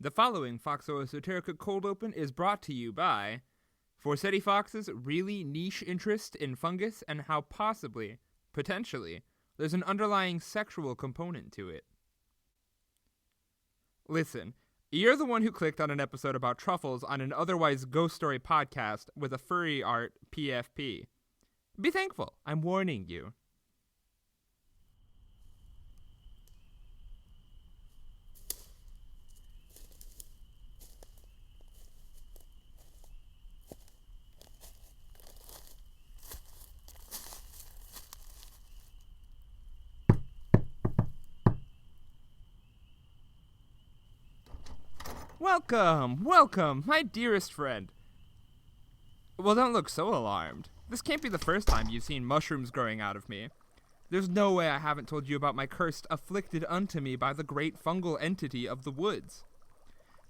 The following Foxxo Esoterica Cold Open is brought to you by Forseti Fox's really niche interest in fungus and how possibly, potentially, there's an underlying sexual component to it. Listen, you're the one who clicked on an episode about truffles on an otherwise ghost story podcast with a furry art PFP. Be thankful, I'm warning you. Welcome, my dearest friend. Well, don't look so alarmed. This can't be the first time you've seen mushrooms growing out of me. There's no way I haven't told you about my curse afflicted unto me by the great fungal entity of the woods.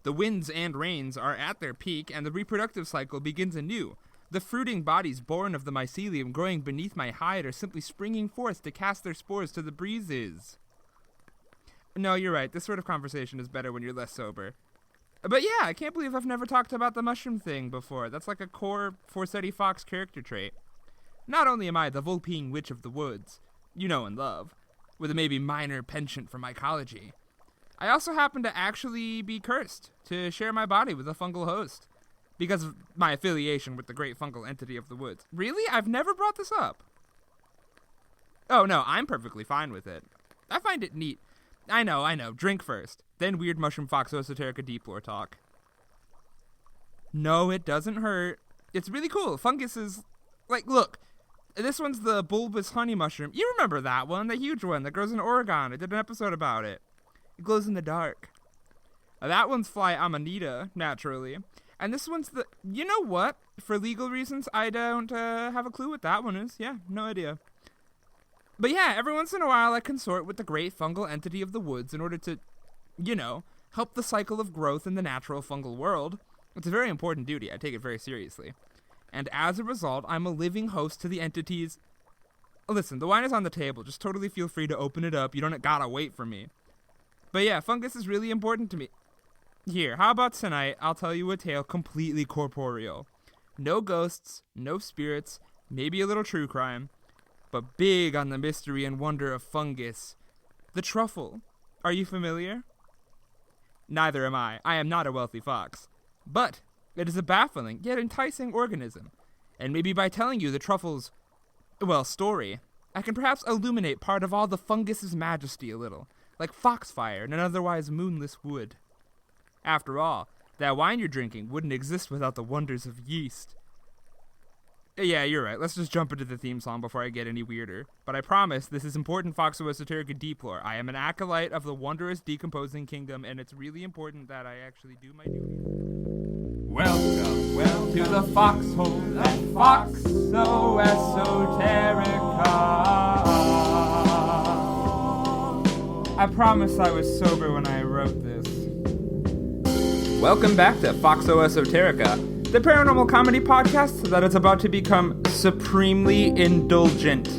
The winds and rains are at their peak, and the reproductive cycle begins anew. The fruiting bodies born of the mycelium growing beneath my hide are simply springing forth to cast their spores to the breezes. No, you're right. This sort of conversation is better when you're less sober. But yeah, I can't believe I've never talked about the mushroom thing before. That's like a core Forseti Fox character trait. Not only am I the Vulpine Witch of the Woods, you know and love, with a maybe minor penchant for mycology, I also happen to actually be cursed to share my body with a fungal host, because of my affiliation with the great fungal entity of the woods. Really? I've never brought this up. Oh no, I'm perfectly fine with it. I find it neat. I know. Drink first. Then weird mushroom Foxxo Esoterica deep lore talk. No, it doesn't hurt. It's really cool. Fungus is... look. This one's the bulbous honey mushroom. You remember that one? The huge one that grows in Oregon. I did an episode about it. It glows in the dark. That one's fly amanita, naturally. And this one's the... You know what? For legal reasons, I don't have a clue what that one is. Yeah, no idea. But yeah, every once in a while I consort with the great fungal entity of the woods in order to, help the cycle of growth in the natural fungal world. It's a very important duty. I take it very seriously. And as a result, I'm a living host to the entities... Listen, the wine is on the table. Just totally feel free to open it up. You don't gotta wait for me. But yeah, fungus is really important to me. Here, how about tonight I'll tell you a tale completely corporeal. No ghosts, no spirits, maybe a little true crime. But big on the mystery and wonder of fungus. The truffle. Are you familiar? Neither am I. I am not a wealthy fox. But it is a baffling, yet enticing organism. And maybe by telling you the truffle's, story, I can perhaps illuminate part of all the fungus's majesty a little, like foxfire in an otherwise moonless wood. After all, that wine you're drinking wouldn't exist without the wonders of yeast. Yeah, you're right. Let's just jump into the theme song before I get any weirder. But I promise, this is important Foxxo Esoterica deep lore. I am an acolyte of the wondrous decomposing kingdom, and it's really important that I actually do my duty. Welcome to the foxhole at Foxxo Esoterica. I promise I was sober when I wrote this. Welcome back to Foxxo Esoterica, the paranormal comedy podcast that is about to become supremely indulgent.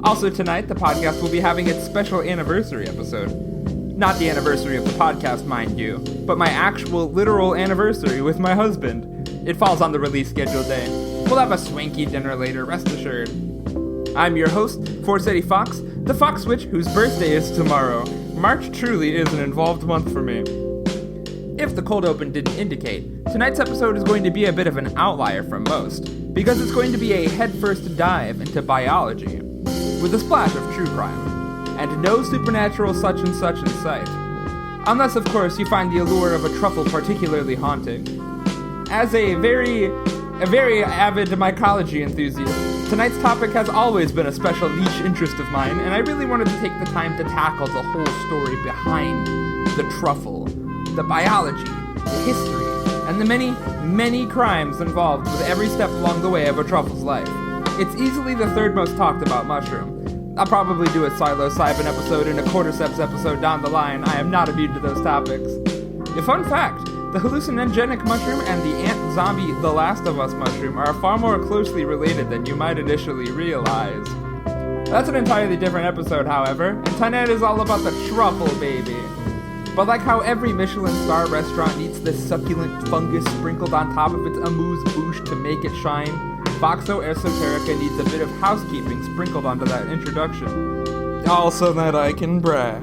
Also tonight, the podcast will be having its special anniversary episode. Not the anniversary of the podcast, mind you, but my actual literal anniversary with my husband. It falls on the release schedule day. We'll have a swanky dinner later, rest assured. I'm your host, Forseti Fox, the Fox Witch whose birthday is tomorrow. March truly is an involved month for me. If the cold open didn't indicate, tonight's episode is going to be a bit of an outlier from most, because it's going to be a headfirst dive into biology, with a splash of true crime, and no supernatural such and such in sight. Unless, of course, you find the allure of a truffle particularly haunting. As a very avid mycology enthusiast, tonight's topic has always been a special niche interest of mine, and I really wanted to take the time to tackle the whole story behind the truffle. The biology, the history, and the many, many crimes involved with every step along the way of a truffle's life. It's easily the third most talked about mushroom. I'll probably do a psilocybin episode and a cordyceps episode down the line. I am not immune to those topics. A fun fact, the hallucinogenic mushroom and the ant zombie The Last of Us mushroom are far more closely related than you might initially realize. That's an entirely different episode, however, and tonight is all about the truffle, baby. But like how every Michelin star restaurant needs this succulent fungus sprinkled on top of its amuse-bouche to make it shine, Foxxo Esoterica needs a bit of housekeeping sprinkled onto that introduction. Also that I can brag.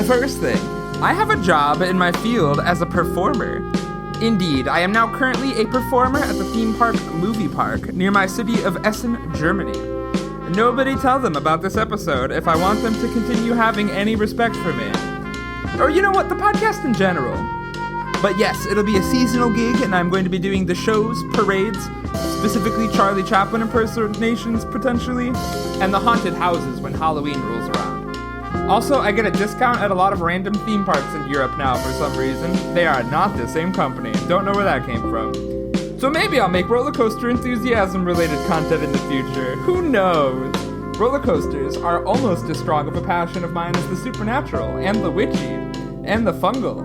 First thing, I have a job in my field as a performer. Indeed, I am now currently a performer at the theme park Movie Park near my city of Essen, Germany. Nobody tell them about this episode if I want them to continue having any respect for me. Or you know what, the podcast in general. But yes, it'll be a seasonal gig, and I'm going to be doing the shows, parades, specifically Charlie Chaplin impersonations, potentially, and the haunted houses when Halloween rolls around. Also, I get a discount at a lot of random theme parks in Europe now for some reason. They are not the same company. Don't know where that came from. So maybe I'll make roller coaster enthusiasm-related content in the future. Who knows? Roller coasters are almost as strong of a passion of mine as the supernatural, and the witchy, and the fungal.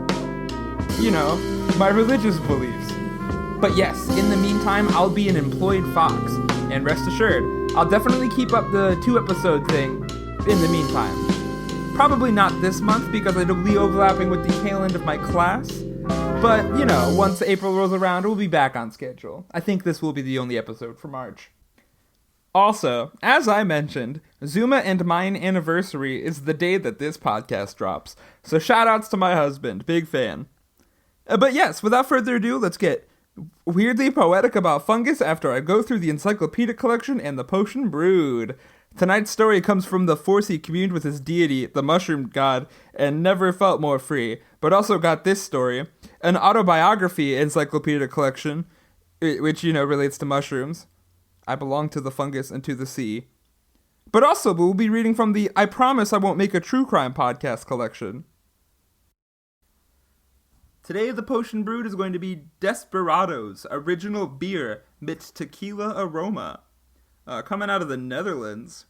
You know, my religious beliefs. But yes, in the meantime, I'll be an employed fox, and rest assured, I'll definitely keep up the 2-episode thing in the meantime. Probably not this month, because it'll be overlapping with the tail end of my class, but, you know, once April rolls around, we'll be back on schedule. I think this will be the only episode for March. Also, as I mentioned, Zuma and mine anniversary is the day that this podcast drops, so shoutouts to my husband, big fan. But yes, without further ado, let's get weirdly poetic about fungus after I go through the encyclopedic collection and the potion brewed. Tonight's story comes from the force he communed with his deity, the mushroom god, and never felt more free, but also got this story, an autobiography encyclopedic collection, which, you know, relates to mushrooms. I belong to the fungus and to the sea. But also, we'll be reading from the I Promise I Won't Make a True Crime podcast collection. Today, the potion brewed is going to be Desperado's original beer mit tequila aroma, coming out of the Netherlands.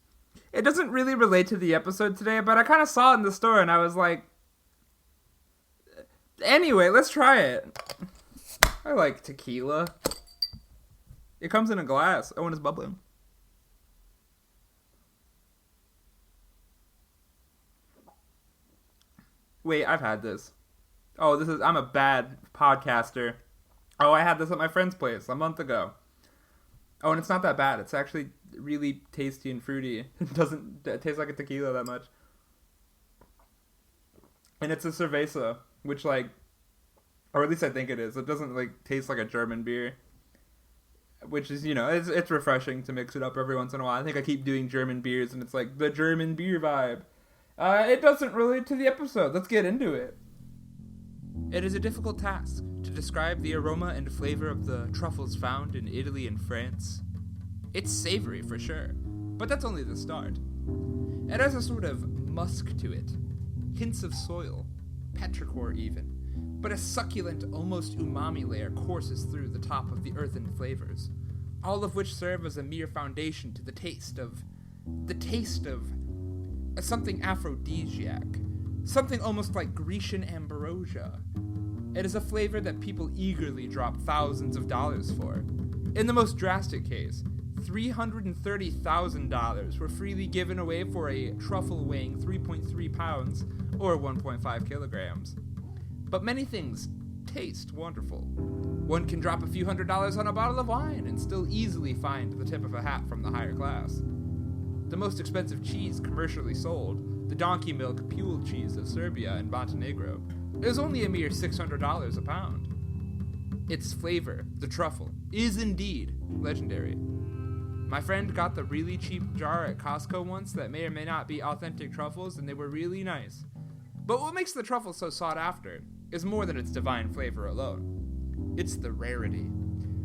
It doesn't really relate to the episode today, but I kind of saw it in the store and I was like, anyway, let's try it. I like tequila. It comes in a glass. Oh, and it's bubbling. Wait, I've had this. Oh, I'm a bad podcaster. Oh, I had this at my friend's place a month ago. Oh, and it's not that bad. It's actually really tasty and fruity. It doesn't taste like a tequila that much. And it's a cerveza, which, like, or at least I think it is. It doesn't, like, taste like a German beer. Which is, you know, it's refreshing to mix it up every once in a while. I think I keep doing German beers, and it's like the German beer vibe. It doesn't relate to the episode. Let's get into it. It is a difficult task to describe the aroma and flavor of the truffles found in Italy and France. It's savory for sure, but that's only the start. It has a sort of musk to it, hints of soil, petrichor even. But a succulent, almost umami layer courses through the top of the earthen flavors, all of which serve as a mere foundation to the taste of something aphrodisiac, something almost like Grecian ambrosia. It is a flavor that people eagerly drop thousands of dollars for. In the most drastic case, $330,000 were freely given away for a truffle weighing 3.3 pounds, or 1.5 kilograms. But many things taste wonderful. One can drop a few $100s on a bottle of wine and still easily find the tip of a hat from the higher class. The most expensive cheese commercially sold, the donkey milk Pule cheese of Serbia and Montenegro, is only a mere $600 a pound. Its flavor, the truffle, is indeed legendary. My friend got the really cheap jar at Costco once that may or may not be authentic truffles, and they were really nice. But what makes the truffle so sought after is more than its divine flavor alone. It's the rarity.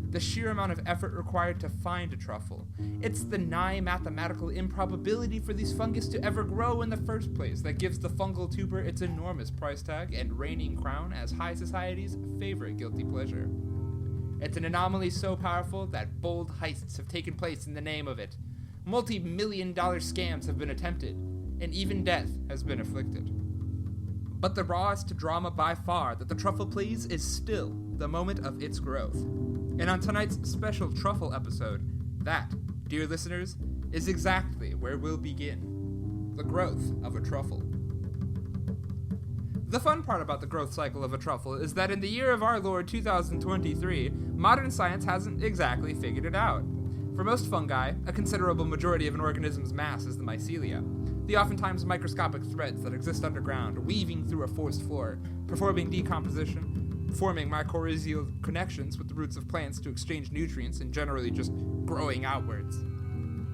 The sheer amount of effort required to find a truffle. It's the nigh mathematical improbability for these fungus to ever grow in the first place that gives the fungal tuber its enormous price tag and reigning crown as high society's favorite guilty pleasure. It's an anomaly so powerful that bold heists have taken place in the name of it. Multi-million-dollar scams have been attempted, and even death has been afflicted. But the rawest drama by far that the truffle plays is still the moment of its growth. And on tonight's special truffle episode, that, dear listeners, is exactly where we'll begin. The growth of a truffle. The fun part about the growth cycle of a truffle is that in the year of our Lord 2023, modern science hasn't exactly figured it out. For most fungi, a considerable majority of an organism's mass is the mycelia, the oftentimes microscopic threads that exist underground, weaving through a forest floor, performing decomposition, forming mycorrhizal connections with the roots of plants to exchange nutrients, and generally just growing outwards.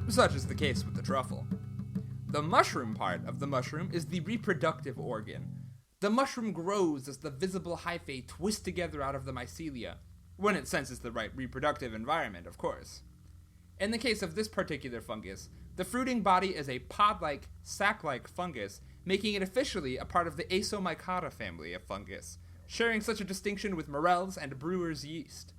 Such is the case with the truffle. The mushroom part of the mushroom is the reproductive organ. The mushroom grows as the visible hyphae twist together out of the mycelia, when it senses the right reproductive environment, of course. In the case of this particular fungus, the fruiting body is a pod-like, sac-like fungus, making it officially a part of the Asomycota family of fungus, sharing such a distinction with morels and brewer's yeast.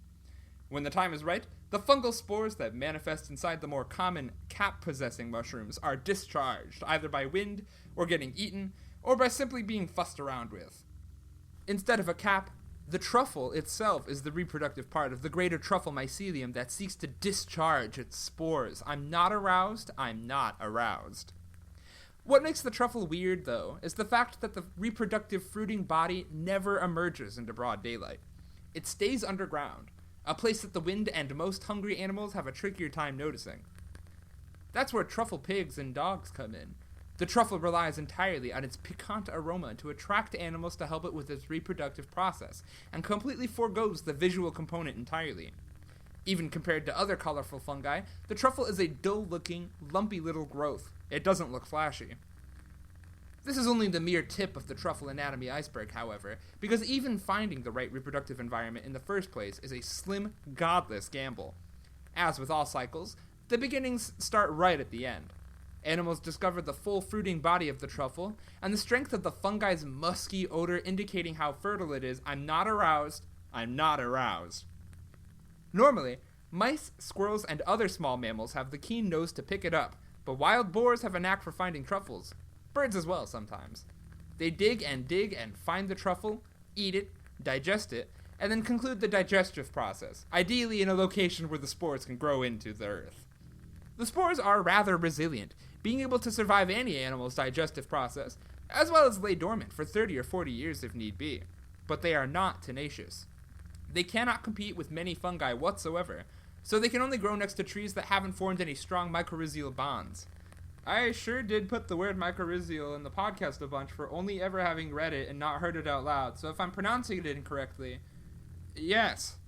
When the time is right, the fungal spores that manifest inside the more common cap-possessing mushrooms are discharged, either by wind, or getting eaten, or by simply being fussed around with. Instead of a cap, the truffle itself is the reproductive part of the greater truffle mycelium that seeks to discharge its spores. I'm not aroused. What makes the truffle weird, though, is the fact that the reproductive fruiting body never emerges into broad daylight. It stays underground, a place that the wind and most hungry animals have a trickier time noticing. That's where truffle pigs and dogs come in. The truffle relies entirely on its piquant aroma to attract animals to help it with its reproductive process, and completely forgoes the visual component entirely. Even compared to other colorful fungi, the truffle is a dull-looking, lumpy little growth. It doesn't look flashy. This is only the mere tip of the truffle anatomy iceberg, however, because even finding the right reproductive environment in the first place is a slim, godless gamble. As with all cycles, the beginnings start right at the end. Animals discover the full fruiting body of the truffle, and the strength of the fungi's musky odor indicating how fertile it is. I'm not aroused. Normally, mice, squirrels, and other small mammals have the keen nose to pick it up, but wild boars have a knack for finding truffles. Birds as well, sometimes. They dig and find the truffle, eat it, digest it, and then conclude the digestive process, ideally in a location where the spores can grow into the earth. The spores are rather resilient, being able to survive any animal's digestive process, as well as lay dormant for 30 or 40 years if need be. But they are not tenacious. They cannot compete with many fungi whatsoever, so they can only grow next to trees that haven't formed any strong mycorrhizal bonds. I sure did put the word mycorrhizal in the podcast a bunch for only ever having read it and not heard it out loud, so if I'm pronouncing it incorrectly, yes.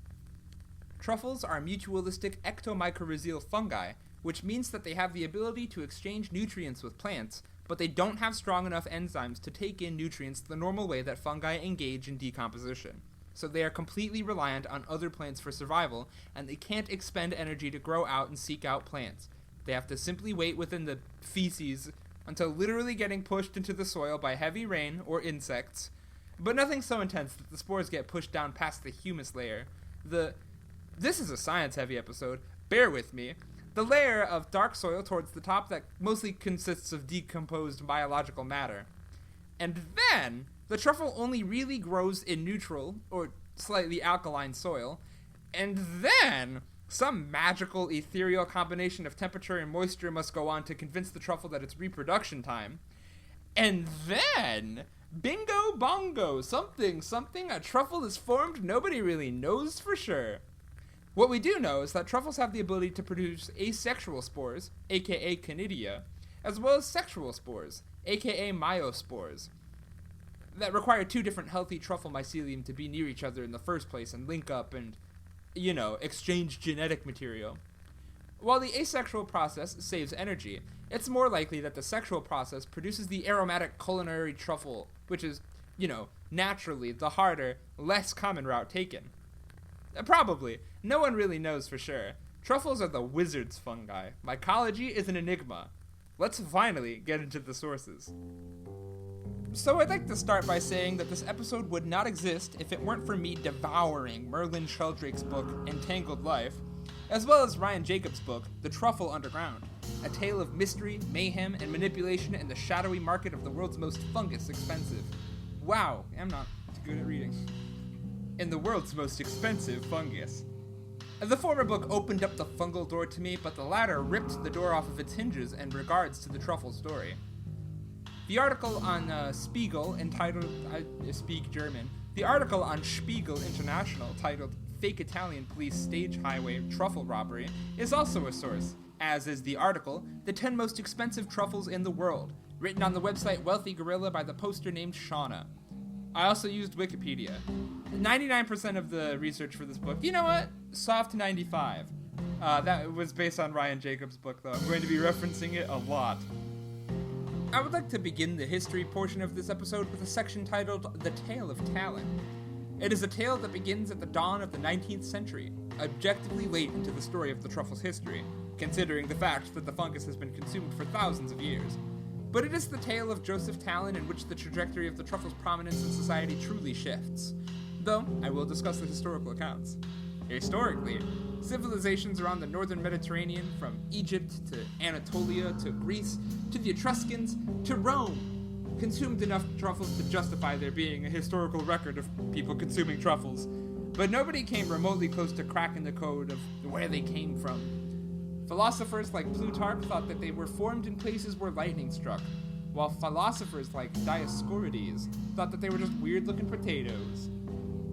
Truffles are mutualistic ectomycorrhizal fungi, which means that they have the ability to exchange nutrients with plants, but they don't have strong enough enzymes to take in nutrients the normal way that fungi engage in decomposition. So they are completely reliant on other plants for survival, and they can't expend energy to grow out and seek out plants. They have to simply wait within the feces until literally getting pushed into the soil by heavy rain or insects, but nothing so intense that the spores get pushed down past the humus layer. This is a science-heavy episode, bear with me. The layer of dark soil towards the top that mostly consists of decomposed biological matter. And then, the truffle only really grows in neutral, or slightly alkaline soil, and then some magical ethereal combination of temperature and moisture must go on to convince the truffle that it's reproduction time. And then, bingo bongo, something, a truffle is formed, nobody really knows for sure. What we do know is that truffles have the ability to produce asexual spores, aka conidia, as well as sexual spores, aka myospores, that require two different healthy truffle mycelium to be near each other in the first place and link up and, exchange genetic material. While the asexual process saves energy, it's more likely that the sexual process produces the aromatic culinary truffle, which is, naturally the harder, less common route taken. Probably. No one really knows for sure. Truffles are the wizard's fungi. Mycology is an enigma. Let's finally get into the sources. So I'd like to start by saying that this episode would not exist if it weren't for me devouring Merli Sheldrake's book, Entangled Life, as well as Ryan Jacobs' book, The Truffle Underground, a tale of mystery, mayhem, and manipulation in the shadowy market of the world's most fungus expensive. Wow, I'm not good at reading. In the world's most expensive fungus. The former book opened up the fungal door to me, but the latter ripped the door off of its hinges in regards to the truffle story. The article on Spiegel entitled, I speak German, the article on Spiegel International titled Fake Italian Police Stage Highway Truffle Robbery is also a source, as is the article, The 10 Most Expensive Truffles in the World, written on the website Wealthy Gorilla by the poster named Shauna. I also used Wikipedia. 99% of the research for this book, you know what? Soft 95. That was based on Ryan Jacobs' book, though. I'm going to be referencing it a lot. I would like to begin the history portion of this episode with a section titled The Tale of Talon. It is a tale that begins at the dawn of the 19th century, objectively late into the story of the truffle's history, considering the fact that the fungus has been consumed for thousands of years. But it is the tale of Joseph Talon in which the trajectory of the truffle's prominence in society truly shifts. Though, I will discuss the historical accounts. Historically, civilizations around the northern Mediterranean, from Egypt to Anatolia to Greece to the Etruscans to Rome, consumed enough truffles to justify there being a historical record of people consuming truffles, but nobody came remotely close to cracking the code of where they came from. Philosophers like Plutarch thought that they were formed in places where lightning struck, while philosophers like Dioscorides thought that they were just weird-looking potatoes.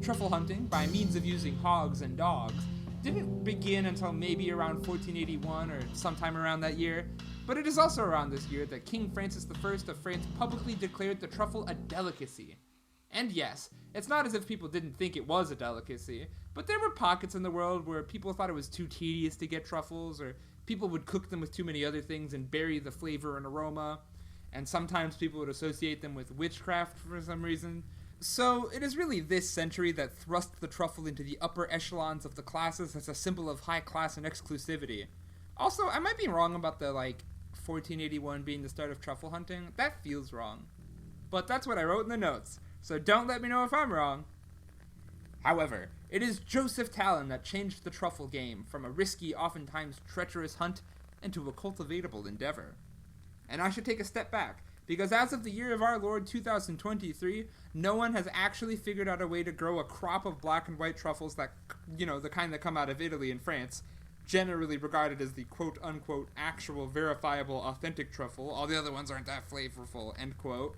Truffle hunting, by means of using hogs and dogs, didn't begin until maybe around 1481 or sometime around that year, but it is also around this year that King Francis I of France publicly declared the truffle a delicacy. And yes, it's not as if people didn't think it was a delicacy, but there were pockets in the world where people thought it was too tedious to get truffles, or people would cook them with too many other things and bury the flavor and aroma, and sometimes people would associate them with witchcraft for some reason. So it is really this century that thrust the truffle into the upper echelons of the classes as a symbol of high class and exclusivity. Also, I might be wrong about the, 1481 being the start of truffle hunting. That feels wrong. But that's what I wrote in the notes, so don't let me know if I'm wrong. However, it is Joseph Talon that changed the truffle game from a risky, oftentimes treacherous hunt into a cultivatable endeavor. And I should take a step back, because as of the year of our Lord 2023, no one has actually figured out a way to grow a crop of black and white truffles that, the kind that come out of Italy and France, generally regarded as the quote-unquote actual, verifiable, authentic truffle. All the other ones aren't that flavorful, end quote.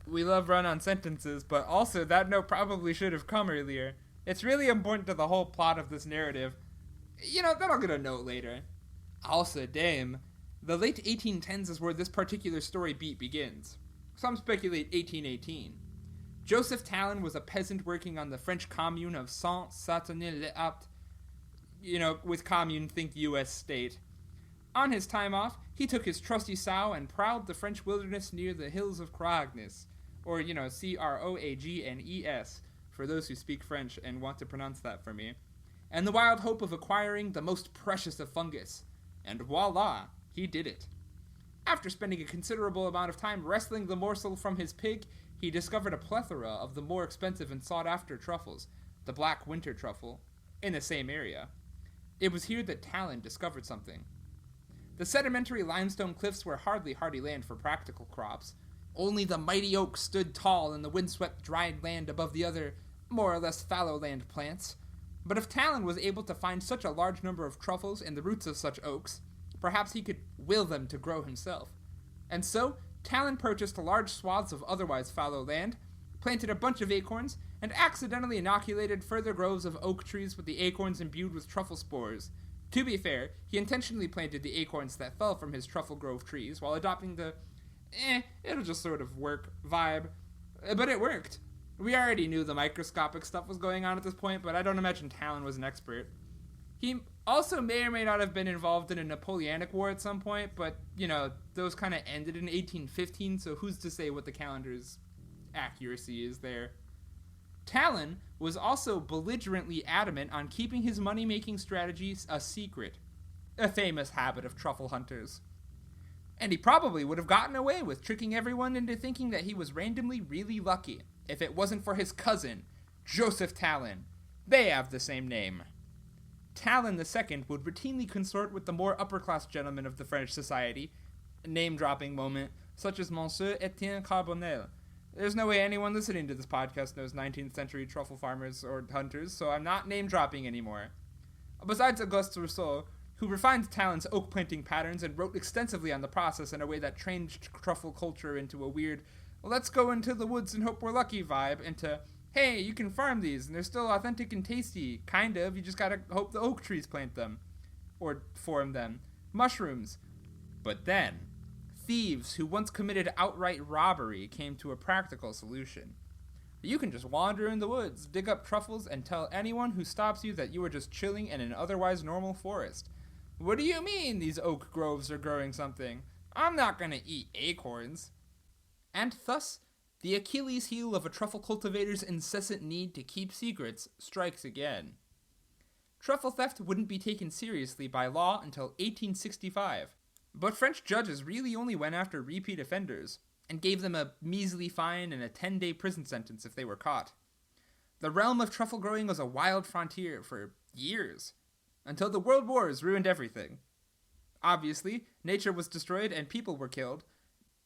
We love run-on sentences, but also that note probably should have come earlier. It's really important to the whole plot of this narrative. That'll get a note later. Also, damn, the late 1810s is where this particular story beat begins. Some speculate 1818. Joseph Talon was a peasant working on the French commune of Saint-Saturnin-les-Apt. With commune, think U.S. state. On his time off, he took his trusty sow and prowled the French wilderness near the hills of Cragnes, or, Cragnes, for those who speak French and want to pronounce that for me, and the wild hope of acquiring the most precious of fungus. And voila, he did it. After spending a considerable amount of time wresting the morsel from his pig, he discovered a plethora of the more expensive and sought-after truffles, the black winter truffle, in the same area. It was here that Talon discovered something. The sedimentary limestone cliffs were hardly hardy land for practical crops. Only the mighty oak stood tall in the windswept dried land above the other, more or less fallow land plants. But if Talon was able to find such a large number of truffles in the roots of such oaks, perhaps he could will them to grow himself. And so, Talon purchased large swaths of otherwise fallow land, planted a bunch of acorns, and accidentally inoculated further groves of oak trees with the acorns imbued with truffle spores. To be fair, he intentionally planted the acorns that fell from his truffle grove trees while adopting the it'll just sort of work vibe. But it worked. We already knew the microscopic stuff was going on at this point, but I don't imagine Talon was an expert. He also may or may not have been involved in a Napoleonic War at some point, but, those kind of ended in 1815, so who's to say what the calendar's accuracy is there. Talon was also belligerently adamant on keeping his money-making strategies a secret, a famous habit of truffle hunters. And he probably would have gotten away with tricking everyone into thinking that he was randomly really lucky, if it wasn't for his cousin, Joseph Talon. They have the same name. Talon II would routinely consort with the more upper-class gentlemen of the French society, name-dropping moment, such as Monsieur Etienne Carbonel. There's no way anyone listening to this podcast knows 19th century truffle farmers or hunters, so I'm not name-dropping anymore. Besides Auguste Rousseau, who refined Talon's oak planting patterns and wrote extensively on the process in a way that changed truffle culture into a weird, let's go into the woods and hope we're lucky vibe, into, hey, you can farm these and they're still authentic and tasty, kind of, you just gotta hope the oak trees plant them, or form them. Mushrooms. But then, thieves who once committed outright robbery came to a practical solution. You can just wander in the woods, dig up truffles, and tell anyone who stops you that you are just chilling in an otherwise normal forest. What do you mean these oak groves are growing something? I'm not gonna eat acorns. And thus, the Achilles heel of a truffle cultivator's incessant need to keep secrets strikes again. Truffle theft wouldn't be taken seriously by law until 1865, but French judges really only went after repeat offenders, and gave them a measly fine and a 10-day prison sentence if they were caught. The realm of truffle growing was a wild frontier for years, until the World Wars ruined everything. Obviously, nature was destroyed and people were killed,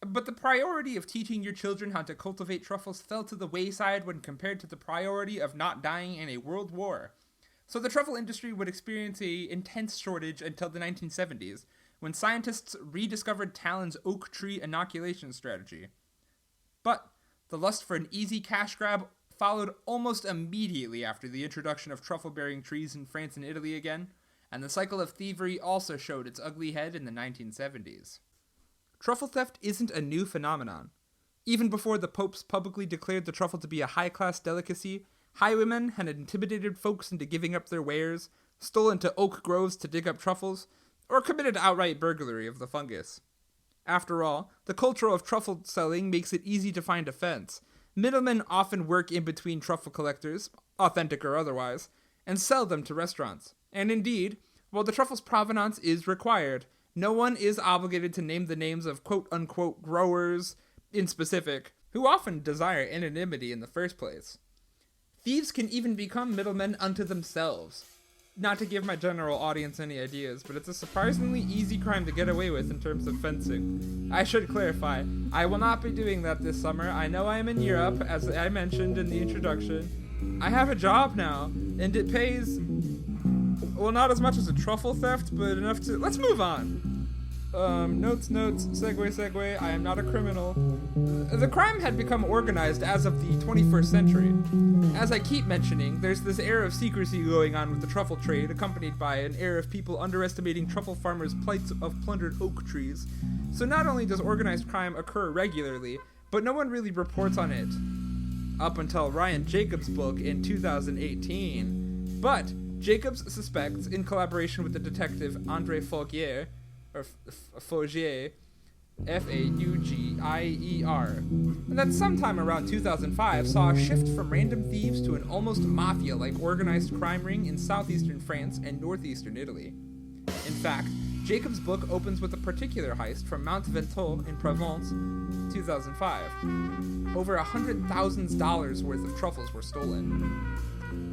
but the priority of teaching your children how to cultivate truffles fell to the wayside when compared to the priority of not dying in a world war. So the truffle industry would experience an intense shortage until the 1970s, when scientists rediscovered Talon's oak tree inoculation strategy. But the lust for an easy cash grab followed almost immediately after the introduction of truffle-bearing trees in France and Italy again, and the cycle of thievery also showed its ugly head in the 1970s. Truffle theft isn't a new phenomenon. Even before the popes publicly declared the truffle to be a high-class delicacy, highwaymen had intimidated folks into giving up their wares, stole into oak groves to dig up truffles, or committed outright burglary of the fungus. After all, the culture of truffle selling makes it easy to find offense. Middlemen often work in between truffle collectors, authentic or otherwise, and sell them to restaurants. And indeed, while the truffle's provenance is required, no one is obligated to name the names of quote-unquote growers in specific, who often desire anonymity in the first place. Thieves can even become middlemen unto themselves. Not to give my general audience any ideas, but it's a surprisingly easy crime to get away with in terms of fencing. I should clarify, I will not be doing that this summer. I know I am in Europe, as I mentioned in the introduction. I have a job now, and it pays, well, not as much as a truffle theft, but enough to, let's move on. Notes, segue, I am not a criminal. The crime had become organized as of the 21st century. As I keep mentioning, there's this air of secrecy going on with the truffle trade, accompanied by an air of people underestimating truffle farmers' plights of plundered oak trees. So not only does organized crime occur regularly, but no one really reports on it. Up until Ryan Jacobs' book in 2018. But Jacobs suspects, in collaboration with the detective André Faugier, or Faugier, Faugier, that sometime around 2005 saw a shift from random thieves to an almost mafia-like organized crime ring in southeastern France and northeastern Italy. In fact, Jacob's book opens with a particular heist from Mount Ventoux in Provence, 2005. Over $100,000 worth of truffles were stolen.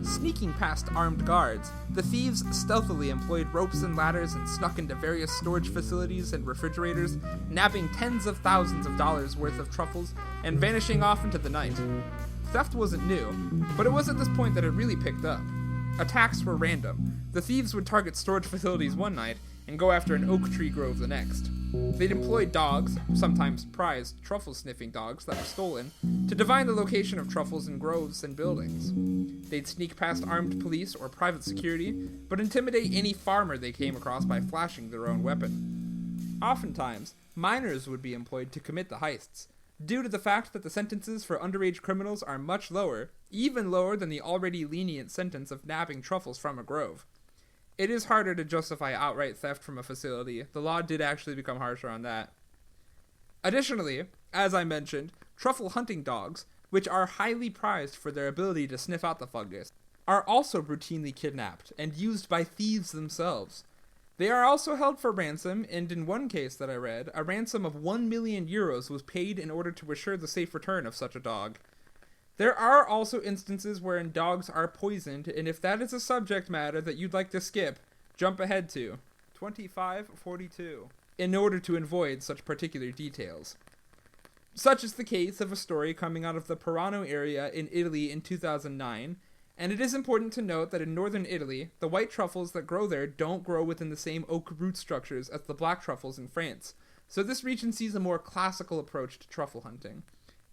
Sneaking past armed guards, the thieves stealthily employed ropes and ladders and snuck into various storage facilities and refrigerators, nabbing tens of thousands of dollars worth of truffles and vanishing off into the night. Theft wasn't new, but it was at this point that it really picked up. Attacks were random. The thieves would target storage facilities one night and go after an oak tree grove the next. They'd employ dogs, sometimes prized truffle-sniffing dogs that were stolen, to divine the location of truffles in groves and buildings. They'd sneak past armed police or private security, but intimidate any farmer they came across by flashing their own weapon. Oftentimes, minors would be employed to commit the heists, due to the fact that the sentences for underage criminals are much lower, even lower than the already lenient sentence of nabbing truffles from a grove. It is harder to justify outright theft from a facility. The law did actually become harsher on that. Additionally, as I mentioned, truffle hunting dogs, which are highly prized for their ability to sniff out the fungus, are also routinely kidnapped and used by thieves themselves. They are also held for ransom, and in one case that I read, a ransom of 1 million euros was paid in order to assure the safe return of such a dog. There are also instances wherein dogs are poisoned, and if that is a subject matter that you'd like to skip, jump ahead to 2542, in order to avoid such particular details. Such is the case of a story coming out of the Parano area in Italy in 2009, And it is important to note that in northern Italy, the white truffles that grow there don't grow within the same oak root structures as the black truffles in France. So this region sees a more classical approach to truffle hunting,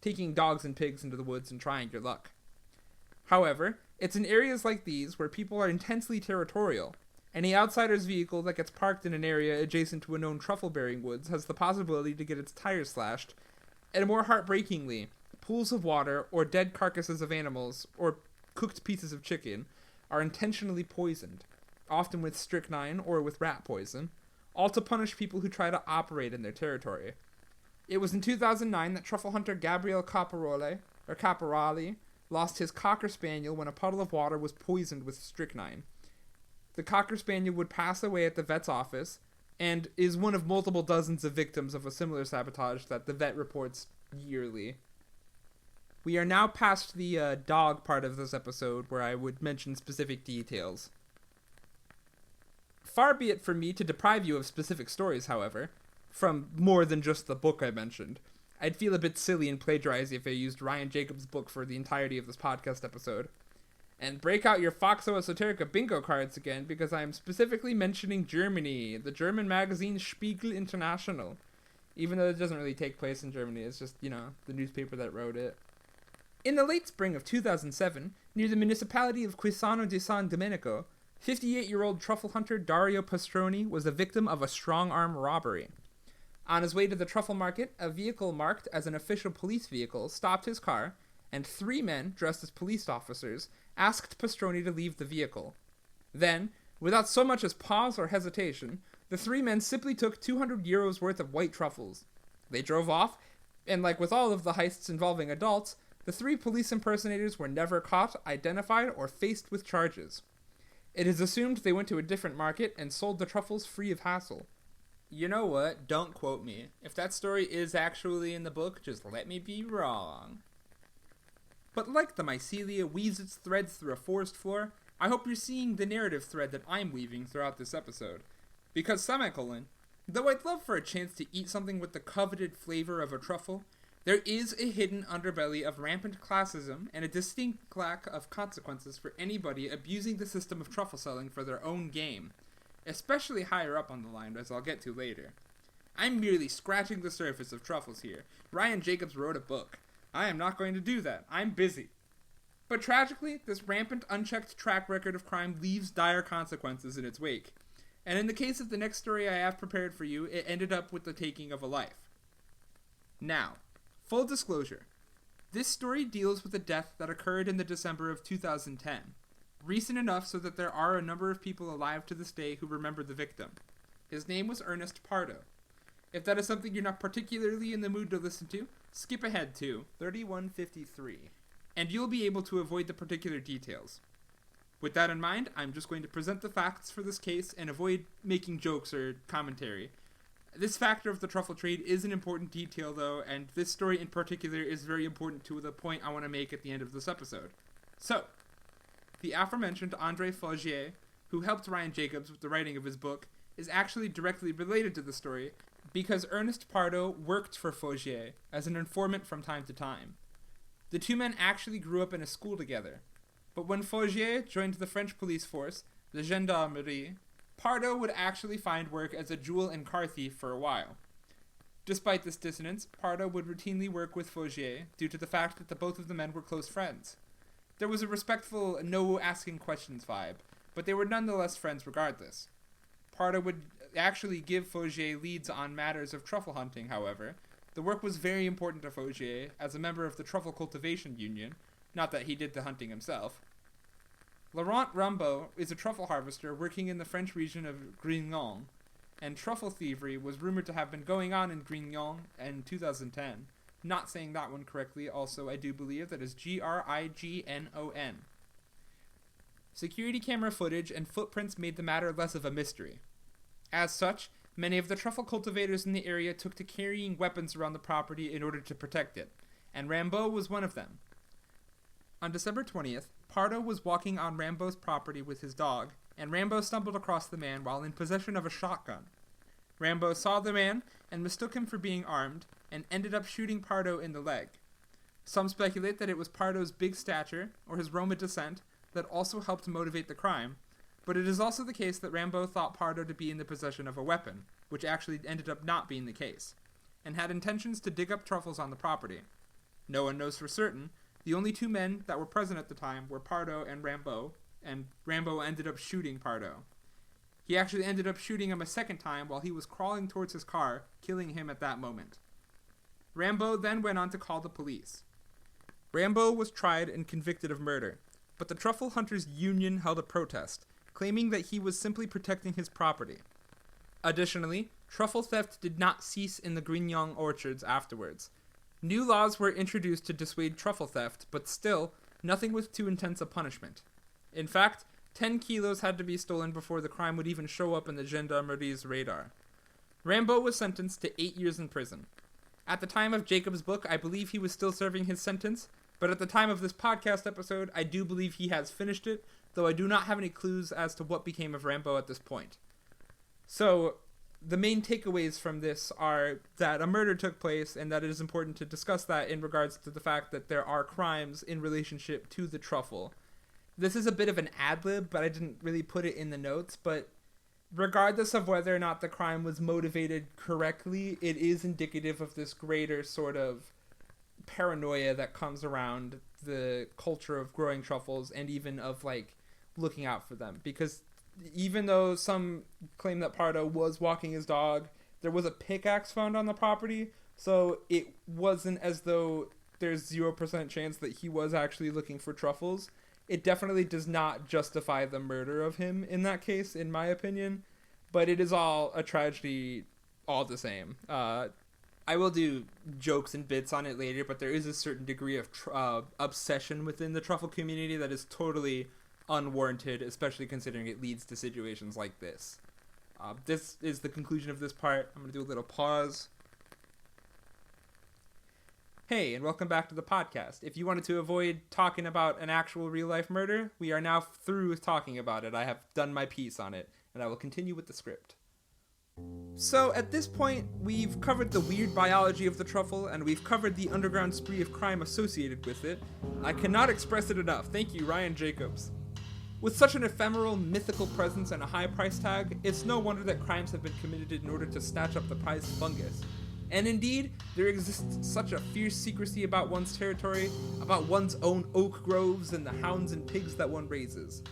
taking dogs and pigs into the woods and trying your luck. However, it's in areas like these where people are intensely territorial. Any outsider's vehicle that gets parked in an area adjacent to a known truffle-bearing woods has the possibility to get its tires slashed, and more heartbreakingly, pools of water or dead carcasses of animals or cooked pieces of chicken are intentionally poisoned, often with strychnine or with rat poison, all to punish people who try to operate in their territory. It was in 2009 that truffle hunter Gabriele Caporali lost his Cocker Spaniel when a puddle of water was poisoned with strychnine. The Cocker Spaniel would pass away at the vet's office, and is one of multiple dozens of victims of a similar sabotage that the vet reports yearly. We are now past the dog part of this episode, where I would mention specific details. Far be it from me to deprive you of specific stories, however, from more than just the book I mentioned. I'd feel a bit silly and plagiarizing if I used Ryan Jacobs' book for the entirety of this podcast episode. And break out your Foxxo Esoterica bingo cards again, because I am specifically mentioning Germany, the German magazine Spiegel International. Even though it doesn't really take place in Germany, it's just, the newspaper that wrote it. In the late spring of 2007, near the municipality of Quisano di San Domenico, 58-year-old truffle hunter Dario Pastroni was the victim of a strong-arm robbery. On his way to the truffle market, a vehicle marked as an official police vehicle stopped his car, and 3 men, dressed as police officers, asked Pastroni to leave the vehicle. Then, without so much as pause or hesitation, the 3 men simply took 200 euros worth of white truffles. They drove off, and like with all of the heists involving adults, the 3 police impersonators were never caught, identified, or faced with charges. It is assumed they went to a different market and sold the truffles free of hassle. You know what? Don't quote me. If that story is actually in the book, just let me be wrong. But like the mycelia weaves its threads through a forest floor, I hope you're seeing the narrative thread that I'm weaving throughout this episode. Because though I'd love for a chance to eat something with the coveted flavor of a truffle, there is a hidden underbelly of rampant classism and a distinct lack of consequences for anybody abusing the system of truffle selling for their own game, especially higher up on the line, as I'll get to later. I'm merely scratching the surface of truffles here. Ryan Jacobs wrote a book. I am not going to do that. I'm busy. But tragically, this rampant, unchecked track record of crime leaves dire consequences in its wake. And in the case of the next story I have prepared for you, it ended up with the taking of a life. Now, full disclosure, this story deals with a death that occurred in the December of 2010, recent enough so that there are a number of people alive to this day who remember the victim. His name was Ernest Pardo. If that is something you're not particularly in the mood to listen to, skip ahead to 3153, and you'll be able to avoid the particular details. With that in mind, I'm just going to present the facts for this case and avoid making jokes or commentary. This factor of the truffle trade is an important detail, though, and this story in particular is very important to the point I want to make at the end of this episode. So, the aforementioned Andre Faugier, who helped Ryan Jacobs with the writing of his book, is actually directly related to the story because Ernest Pardo worked for Faugier as an informant from time to time. The 2 men actually grew up in a school together, but when Faugier joined the French police force, the gendarmerie, Pardo would actually find work as a jewel and car thief for a while. Despite this dissonance, Pardo would routinely work with Faugier due to the fact that the both of the men were close friends. There was a respectful, no-asking-questions vibe, but they were nonetheless friends regardless. Pardo would actually give Faugier leads on matters of truffle hunting, however. The work was very important to Faugier as a member of the Truffle Cultivation Union, not that he did the hunting himself. Laurent Rambaud is a truffle harvester working in the French region of Grignon, and truffle thievery was rumored to have been going on in Grignon in 2010. Not saying that one correctly, also I do believe that is Grignon. Security camera footage and footprints made the matter less of a mystery. As such, many of the truffle cultivators in the area took to carrying weapons around the property in order to protect it, and Rambaud was one of them. On December 20th, Pardo was walking on Rambaud's property with his dog, and Rambaud stumbled across the man while in possession of a shotgun. Rambaud saw the man and mistook him for being armed, and ended up shooting Pardo in the leg. Some speculate that it was Pardo's big stature, or his Roma descent, that also helped motivate the crime, but it is also the case that Rambo thought Pardo to be in the possession of a weapon, which actually ended up not being the case, and had intentions to dig up Truffles on the property. No one knows for certain. The only two men that were present at the time were Pardo and Rambo ended up shooting Pardo. He actually ended up shooting him a second time while he was crawling towards his car, killing him at that moment. Rambo then went on to call the police. Rambo was tried and convicted of murder, but the Truffle Hunters Union held a protest, claiming that he was simply protecting his property. Additionally, truffle theft did not cease in the Grignon orchards afterwards. New laws were introduced to dissuade truffle theft, but still, nothing was too intense a punishment. In fact, 10 kilos had to be stolen before the crime would even show up in the gendarmerie's radar. Rambo was sentenced to 8 years in prison. At the time of Jacob's book, I believe he was still serving his sentence, but at the time of this podcast episode, I do believe he has finished it, though I do not have any clues as to what became of Rambo at this point. So, the main takeaways from this are that a murder took place, and that it is important to discuss that in regards to the fact that there are crimes in relationship to the truffle. This is a bit of an ad-lib, but I didn't really put it in the notes, but regardless of whether or not the crime was motivated correctly, it is indicative of this greater sort of paranoia that comes around the culture of growing truffles and even of, like, looking out for them. Because even though some claim that Pardo was walking his dog, there was a pickaxe found on the property, so it wasn't as though there's 0% chance that he was actually looking for truffles. It definitely does not justify the murder of him in that case, in my opinion, but it is all a tragedy all the same. I will do jokes and bits on it later, but there is a certain degree of obsession within the truffle community that is totally unwarranted, especially considering it leads to situations like this. This is the conclusion of this part. I'm going to do a little pause. Hey, and welcome back to the podcast. If you wanted to avoid talking about an actual real-life murder, we are now through with talking about it. I have done my piece on it, and I will continue with the script. So, at this point, we've covered the weird biology of the truffle, and we've covered the underground spree of crime associated with it. I cannot express it enough. Thank you, Ryan Jacobs. With such an ephemeral, mythical presence and a high price tag, it's no wonder that crimes have been committed in order to snatch up the prized fungus. And indeed, there exists such a fierce secrecy about one's territory, about one's own oak groves and the hounds and pigs that one raises.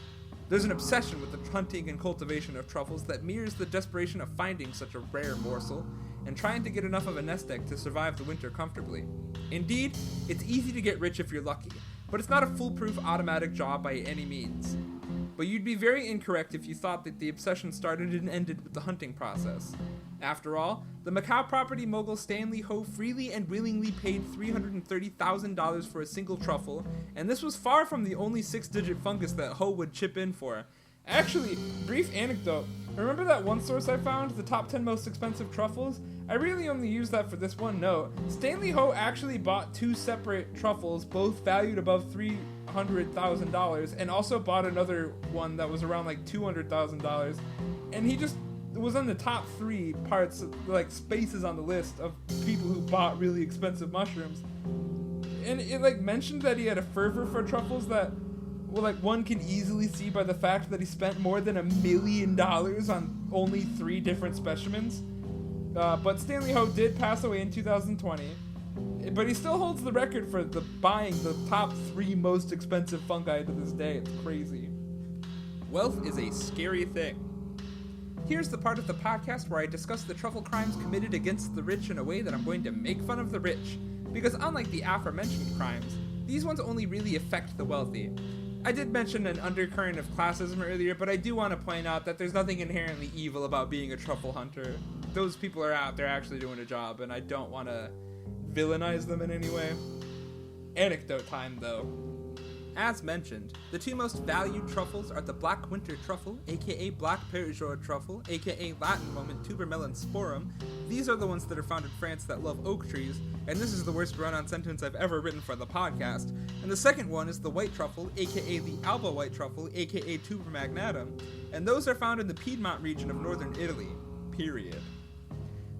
There's an obsession with the hunting and cultivation of truffles that mirrors the desperation of finding such a rare morsel, and trying to get enough of a nest egg to survive the winter comfortably. Indeed, it's easy to get rich if you're lucky, but it's not a foolproof automatic job by any means. But you'd be very incorrect if you thought that the obsession started and ended with the hunting process. After all, the Macau property mogul Stanley Ho freely and willingly paid $330,000 for a single truffle, and this was far from the only 6-digit fungus that Ho would chip in for. Actually, brief anecdote. Remember that one source I found, the top 10 most expensive truffles? I really only used that for this one note. Stanley Ho actually bought 2 separate truffles, both valued above $300,000, and also bought another one that was around like $200,000, and he just was on the top 3 parts, like spaces on the list of people who bought really expensive mushrooms. And it like mentioned that he had a fervor for truffles that, well, like one can easily see by the fact that he spent more than $1 million on only 3 different specimens. But Stanley Ho did pass away in 2020, but he still holds the record for buying the top 3 most expensive fungi to this day. It's crazy. Wealth is a scary thing. Here's the part of the podcast where I discuss the truffle crimes committed against the rich in a way that I'm going to make fun of the rich, because unlike the aforementioned crimes, these ones only really affect the wealthy. I did mention an undercurrent of classism earlier, but I do want to point out that there's nothing inherently evil about being a truffle hunter. Those people are out there actually doing a job, and I don't want to villainize them in any way. Anecdote time, though. As mentioned, the 2 most valued truffles are the black winter truffle, aka black Périgord truffle, aka Latin moment Tubermelon sporum. These are the ones that are found in France that love oak trees, and this is the worst run-on sentence I've ever written for the podcast. And the second one is the white truffle, aka the Alba white truffle, aka Tuber magnatum, and those are found in the Piedmont region of northern Italy. Period.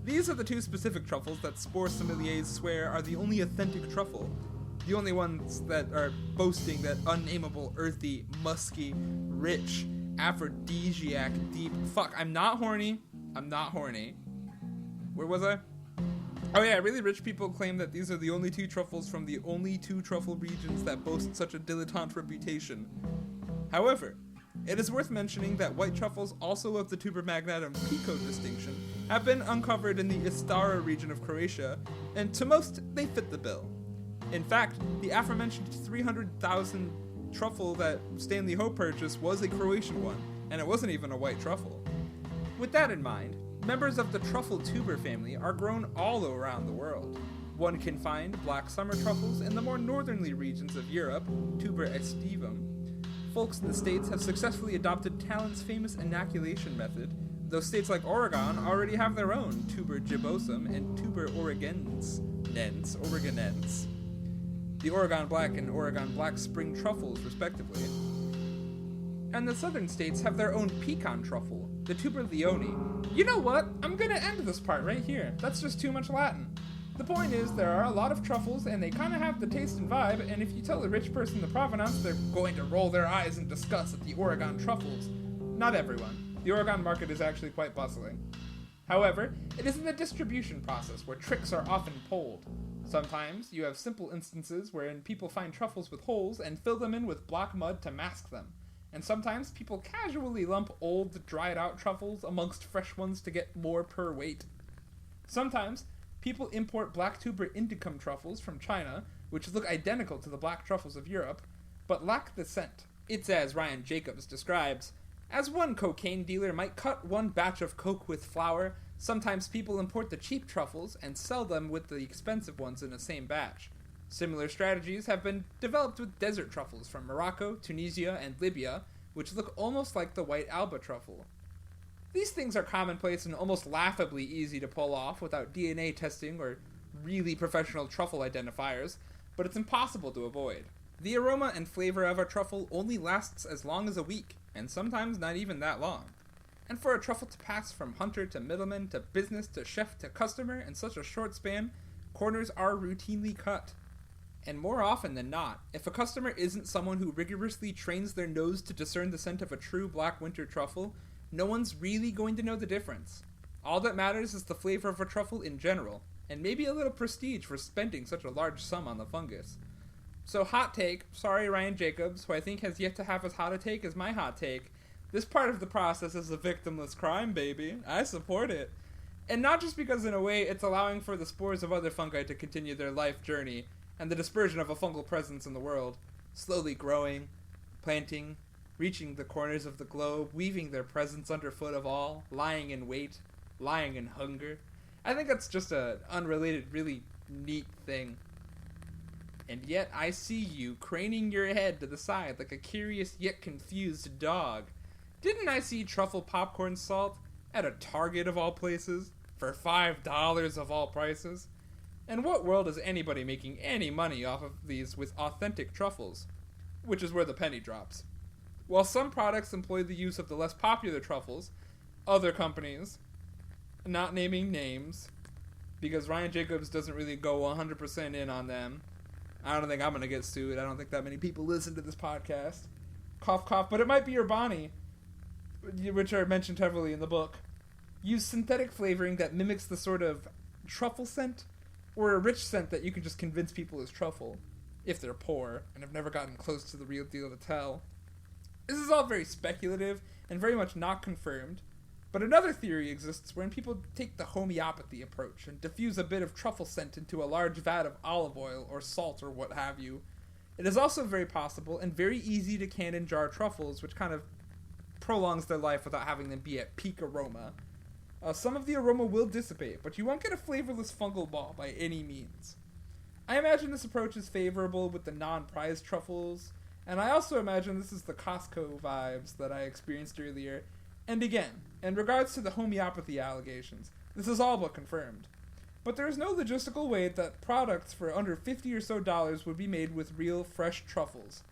These are the 2 specific truffles that spore sommeliers swear are the only authentic truffle. The only ones that are boasting that unnameable, earthy, musky, rich, aphrodisiac, deep... Fuck, I'm not horny. Where was I? Oh yeah, really rich people claim that these are the only two truffles from the only two truffle regions that boast such a dilettante reputation. However, it is worth mentioning that white truffles, also of the tuber magnatum pico distinction, have been uncovered in the Istara region of Croatia, and to most, they fit the bill. In fact, the aforementioned 300,000 truffle that Stanley Ho purchased was a Croatian one, and it wasn't even a white truffle. With that in mind, members of the truffle tuber family are grown all around the world. One can find black summer truffles in the more northerly regions of Europe, tuber estivum. Folks in the States have successfully adopted Talon's famous inoculation method, though states like Oregon already have their own tuber gibosum and tuber oregonense, the Oregon black and Oregon black spring truffles, respectively. And the southern states have their own pecan truffle, the tuber leone. You know what? I'm gonna end this part right here. That's just too much Latin. The point is, there are a lot of truffles, and they kind of have the taste and vibe, and if you tell a rich person the provenance, they're going to roll their eyes in disgust at the Oregon truffles. Not everyone. The Oregon market is actually quite bustling. However, it is in the distribution process where tricks are often pulled. Sometimes, you have simple instances wherein people find truffles with holes and fill them in with black mud to mask them. And sometimes, people casually lump old, dried-out truffles amongst fresh ones to get more per weight. Sometimes, people import black tuber indicum truffles from China, which look identical to the black truffles of Europe, but lack the scent. It's as Ryan Jacobs describes. As one cocaine dealer might cut one batch of coke with flour, sometimes people import the cheap truffles and sell them with the expensive ones in the same batch. Similar strategies have been developed with desert truffles from Morocco, Tunisia, and Libya, which look almost like the white Alba truffle. These things are commonplace and almost laughably easy to pull off without DNA testing or really professional truffle identifiers, but it's impossible to avoid. The aroma and flavor of a truffle only lasts as long as a week, and sometimes not even that long. And for a truffle to pass from hunter to middleman to business to chef to customer in such a short span, corners are routinely cut. And more often than not, if a customer isn't someone who rigorously trains their nose to discern the scent of a true black winter truffle, no one's really going to know the difference. All that matters is the flavor of a truffle in general, and maybe a little prestige for spending such a large sum on the fungus. So hot take, sorry Ryan Jacobs, who I think has yet to have as hot a take as my hot take, this part of the process is a victimless crime, baby. I support it. And not just because in a way it's allowing for the spores of other fungi to continue their life journey, and the dispersion of a fungal presence in the world, slowly growing, planting, reaching the corners of the globe, weaving their presence underfoot of all, lying in wait, lying in hunger. I think that's just an unrelated, really neat thing. And yet I see you craning your head to the side like a curious yet confused dog. Didn't I see truffle popcorn salt at a Target of all places for $5 of all prices? In what world is anybody making any money off of these with authentic truffles? Which is where the penny drops. While some products employ the use of the less popular truffles, other companies, not naming names, because Ryan Jacobs doesn't really go 100% in on them. I don't think I'm going to get sued. I don't think that many people listen to this podcast. Cough, cough. But it might be Urbani, which are mentioned heavily in the book. Use synthetic flavoring that mimics the sort of truffle scent, or a rich scent that you can just convince people is truffle, if they're poor and have never gotten close to the real deal to tell. This is all very speculative and very much not confirmed, but another theory exists wherein people take the homeopathy approach and diffuse a bit of truffle scent into a large vat of olive oil or salt or what have you. It is also very possible and very easy to can and jar truffles, which kind of prolongs their life without having them be at peak aroma. Some of the aroma will dissipate, but you won't get a flavorless fungal ball by any means. I imagine this approach is favorable with the non-prized truffles, and I also imagine this is the Costco vibes that I experienced earlier. And again, in regards to the homeopathy allegations, this is all but confirmed. But there is no logistical way that products for under $50 or so would be made with real, fresh truffles.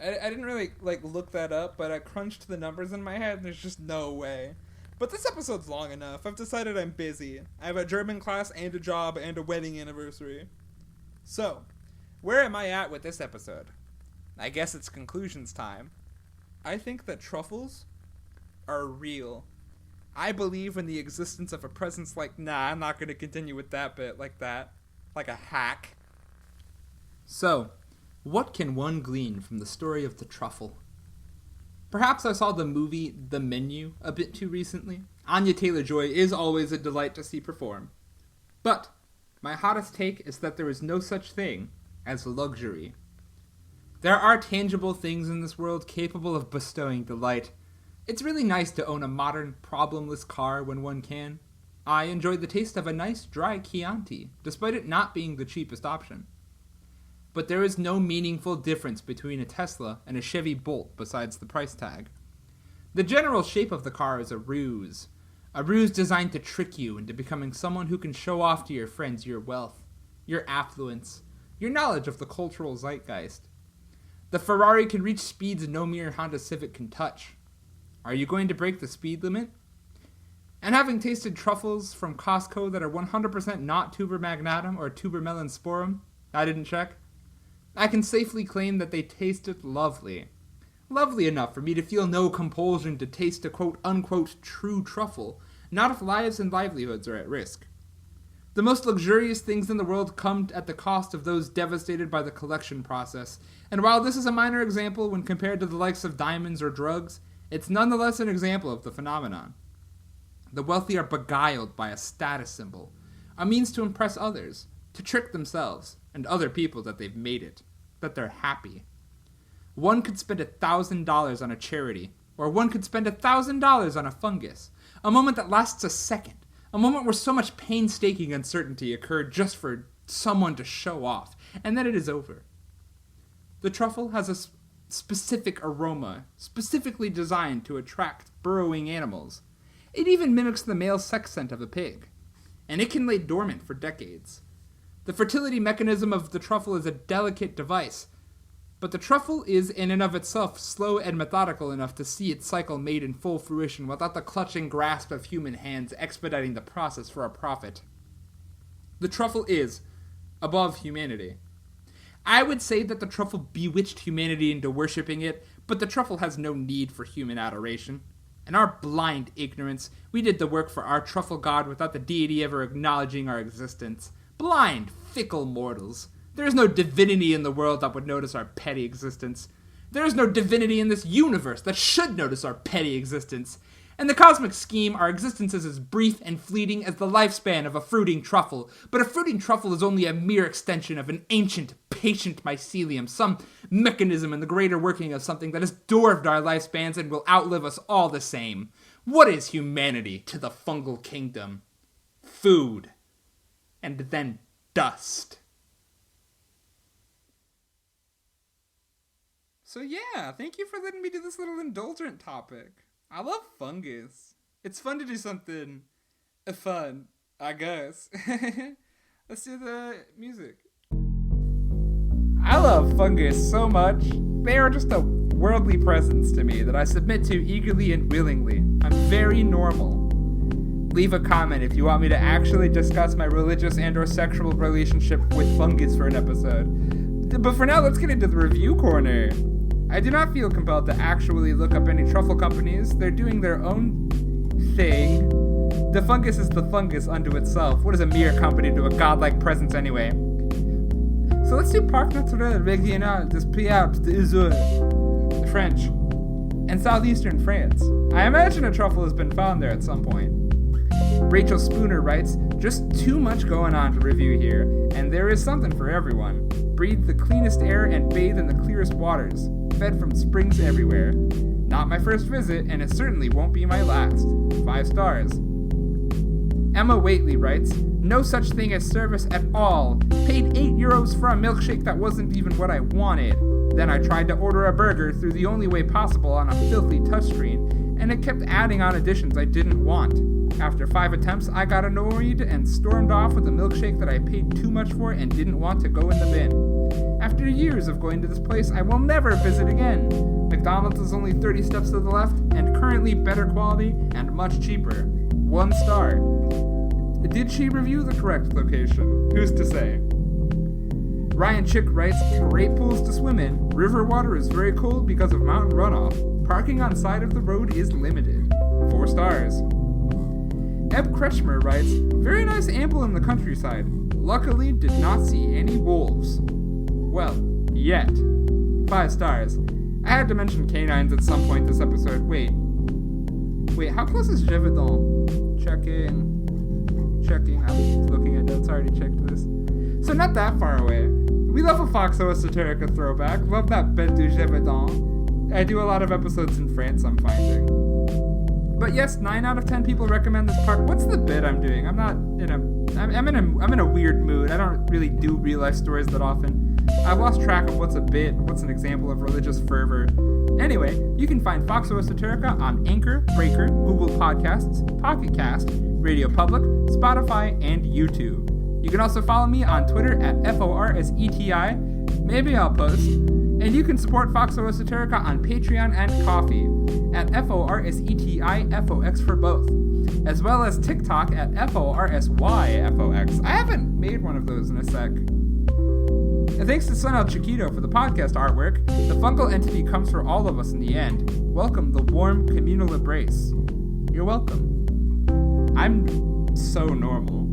I didn't really, look that up, but I crunched the numbers in my head, and there's just no way. But this episode's long enough. I've decided I'm busy. I have a German class and a job and a wedding anniversary. So, where am I at with this episode? I guess it's conclusions time. I think that truffles are real. I believe in the existence of a presence like, nah, I'm not going to continue with that bit like that. Like a hack. So, what can one glean from the story of the truffle? Perhaps I saw the movie The Menu a bit too recently. Anya Taylor-Joy is always a delight to see perform. But my hottest take is that there is no such thing as luxury. There are tangible things in this world capable of bestowing delight. It's really nice to own a modern, problemless car when one can. I enjoy the taste of a nice, dry Chianti, despite it not being the cheapest option. But there is no meaningful difference between a Tesla and a Chevy Bolt besides the price tag. The general shape of the car is a ruse designed to trick you into becoming someone who can show off to your friends your wealth, your affluence, your knowledge of the cultural zeitgeist. The Ferrari can reach speeds no mere Honda Civic can touch. Are you going to break the speed limit? And having tasted truffles from Costco that are 100% not tuber magnatum or tuber melansporum, I didn't check, I can safely claim that they tasted lovely. Lovely enough for me to feel no compulsion to taste a quote-unquote true truffle, not if lives and livelihoods are at risk. The most luxurious things in the world come at the cost of those devastated by the collection process, and while this is a minor example when compared to the likes of diamonds or drugs, it's nonetheless an example of the phenomenon. The wealthy are beguiled by a status symbol, a means to impress others, to trick themselves and other people that they've made it, that they're happy. One could spend $1,000 on a charity, or one could spend $1,000 on a fungus, a moment that lasts a second, a moment where so much painstaking uncertainty occurred just for someone to show off, and then it is over. The truffle has a specific aroma, specifically designed to attract burrowing animals. It even mimics the male sex scent of a pig, and it can lay dormant for decades. The fertility mechanism of the truffle is a delicate device, but the truffle is in and of itself slow and methodical enough to see its cycle made in full fruition without the clutching grasp of human hands expediting the process for a profit. The truffle is above humanity. I would say that the truffle bewitched humanity into worshipping it, but the truffle has no need for human adoration. In our blind ignorance, we did the work for our truffle god without the deity ever acknowledging our existence. Blind, fickle mortals. There is no divinity in the world that would notice our petty existence. There is no divinity in this universe that should notice our petty existence. In the cosmic scheme, our existence is as brief and fleeting as the lifespan of a fruiting truffle. But a fruiting truffle is only a mere extension of an ancient, patient mycelium, some mechanism in the greater working of something that has dwarfed our lifespans and will outlive us all the same. What is humanity to the fungal kingdom? Food. And then dust. So yeah, thank you for letting me do this little indulgent topic. I love fungus. It's fun to do something fun, I guess. Let's do the music. I love fungus so much. They are just a worldly presence to me that I submit to eagerly and willingly. I'm very normal. Leave a comment if you want me to actually discuss my religious and or sexual relationship with fungus for an episode. But for now, let's get into the review corner. I do not feel compelled to actually look up any truffle companies. They're doing their own thing. The fungus is the fungus unto itself. What is a mere company to a godlike presence anyway? So let's do Parc Naturel Régional des Préalpes d'Isère, French, and southeastern France. I imagine a truffle has been found there at some point. Rachel Spooner writes, just too much going on to review here, and there is something for everyone. Breathe the cleanest air and bathe in the clearest waters. Fed from springs everywhere. Not my first visit, and it certainly won't be my last. 5 stars. Emma Waitley writes, no such thing as service at all. Paid €8 for a milkshake that wasn't even what I wanted. Then I tried to order a burger through the only way possible on a filthy touchscreen, and it kept adding on additions I didn't want. After 5 attempts, I got annoyed and stormed off with a milkshake that I paid too much for and didn't want to go in the bin. After years of going to this place, I will never visit again. McDonald's is only 30 steps to the left, and currently better quality and much cheaper. 1 star. Did she review the correct location? Who's to say? Ryan Chick writes, great pools to swim in. River water is very cold because of mountain runoff. Parking on side of the road is limited. 4 stars. Eb Kretschmer writes, very nice amble in the countryside. Luckily did not see any wolves. Well, yet. 5 stars. I had to mention canines at some point this episode. Wait, how close is Gévaudan? Checking. I'm looking at notes, I already checked this. So not that far away. We love a Foxxo Esoterica throwback. Love that Bête du Gévaudan. I do a lot of episodes in France, I'm finding. But yes, 9 out of 10 people recommend this park. What's the bit I'm doing? I'm in a weird mood. I don't really do real life stories that often. I've lost track of what's a bit, what's an example of religious fervor. Anyway, you can find Foxxo Esoterica on Anchor, Breaker, Google Podcasts, Pocket Cast, Radio Public, Spotify, and YouTube. You can also follow me on Twitter at FORSETI. Maybe I'll post. And you can support Foxxo Esoterica on Patreon and Ko-fi at FORSETIFOX for both, as well as TikTok at FORSYFOX. I haven't made one of those in a sec. And thanks to Sunel Chiquito for the podcast artwork. The fungal entity comes for all of us in the end. Welcome the warm communal embrace. You're welcome. I'm so normal.